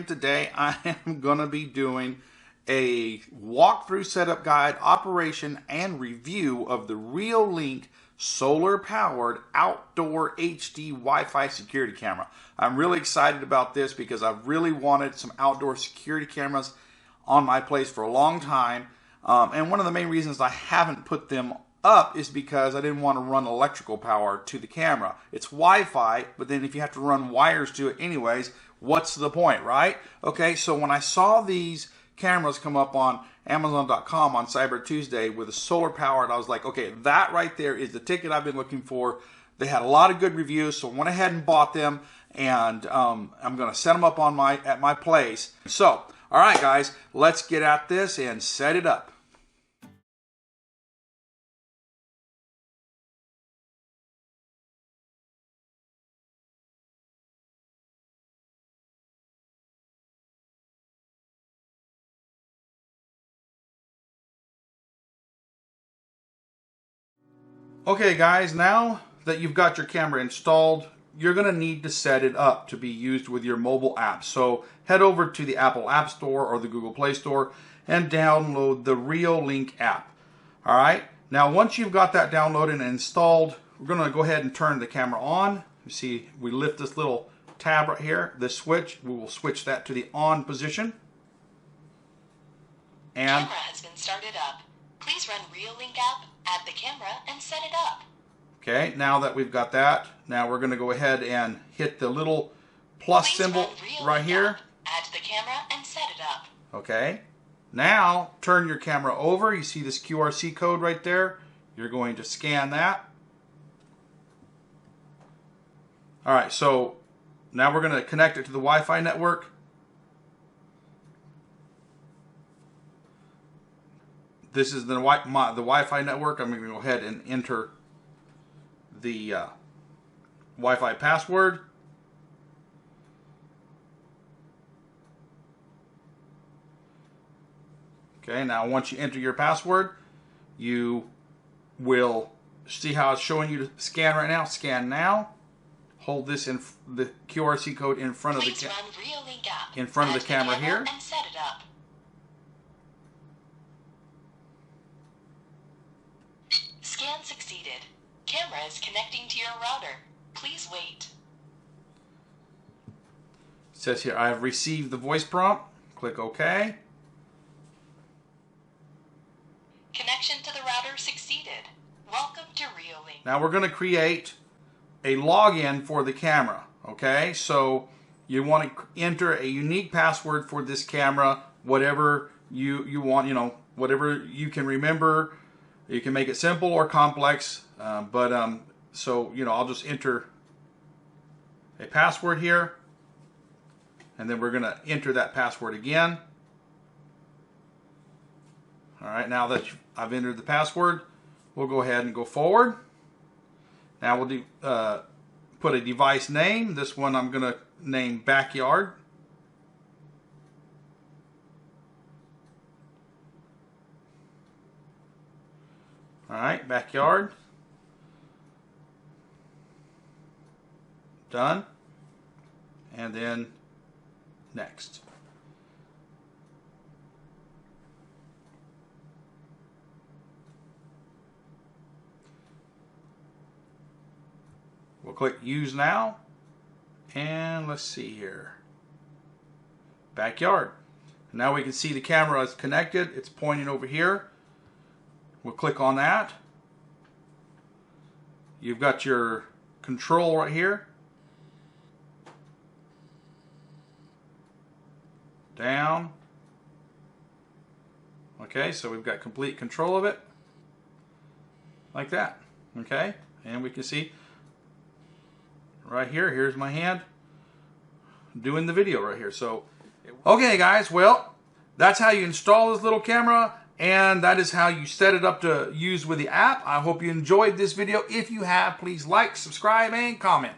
Today I am going to be doing a walkthrough setup guide, operation, and review of the Reolink solar powered outdoor HD Wi-Fi security camera. I'm really excited about this because I've really wanted some outdoor security cameras on my place for a long time. And one of the main reasons I haven't put them up is because I didn't want to run electrical power to the camera. It's Wi-Fi, but then if you have to run wires to it anyways, what's the point, right? Okay, so when I saw these cameras come up on Amazon.com on Cyber Tuesday with a solar powered, I was like, okay, that right there is the ticket I've been looking for. They had a lot of good reviews, so I went ahead and bought them, and I'm going to set them up on at my place. So, all right, guys, let's get at this and set it up. Okay guys, now that you've got your camera installed, you're going to need to set it up to be used with your mobile app. So head over to the Apple App Store or the Google Play Store and download the Reolink app. Alright, now once you've got that downloaded and installed, we're going to go ahead and turn the camera on. You see, we lift this little tab right here, this switch. We will switch that to the on position. And camera has been started up. Please run Reolink app, add the camera, and set it up. Okay, now that we've got that, now we're going to go ahead and hit the little plus symbol right here. Add the camera and set it up. Okay, now turn your camera over. You see this QRC code right there. You're going to scan that. All right, so now we're going to connect it to the Wi-Fi network. This is the Wi-Fi network. I'm going to go ahead and enter the Wi-Fi password. Okay, now once you enter your password, you will see how it's showing you to scan right now. Scan now. Hold this in the QRC code in front of the camera here. And set it up. Scan succeeded. Camera is connecting to your router. Please wait. It says here, I have received the voice prompt. Click OK. Connection to the router succeeded. Welcome to Reolink. Now we're going to create a login for the camera. Okay, so you want to enter a unique password for this camera, whatever you want, whatever you can remember. You can make it simple or complex, so I'll just enter a password here, and then we're going to enter that password again. All right, now that I've entered the password, we'll go ahead and go forward. Now we'll put a device name. This one I'm going to name Backyard. All right, Backyard. Done. And then next. We'll click Use Now. And let's see here. Backyard. Now we can see the camera is connected. It's pointing over here. We'll click on that. You've got your control right here. Down. Okay, so we've got complete control of it. Like that. Okay, and we can see right here, here's my hand doing the video right here. So, okay guys, well, that's how you install this little camera. And that is how you set it up to use with the app. I hope you enjoyed this video. If you have, please like, subscribe, and comment.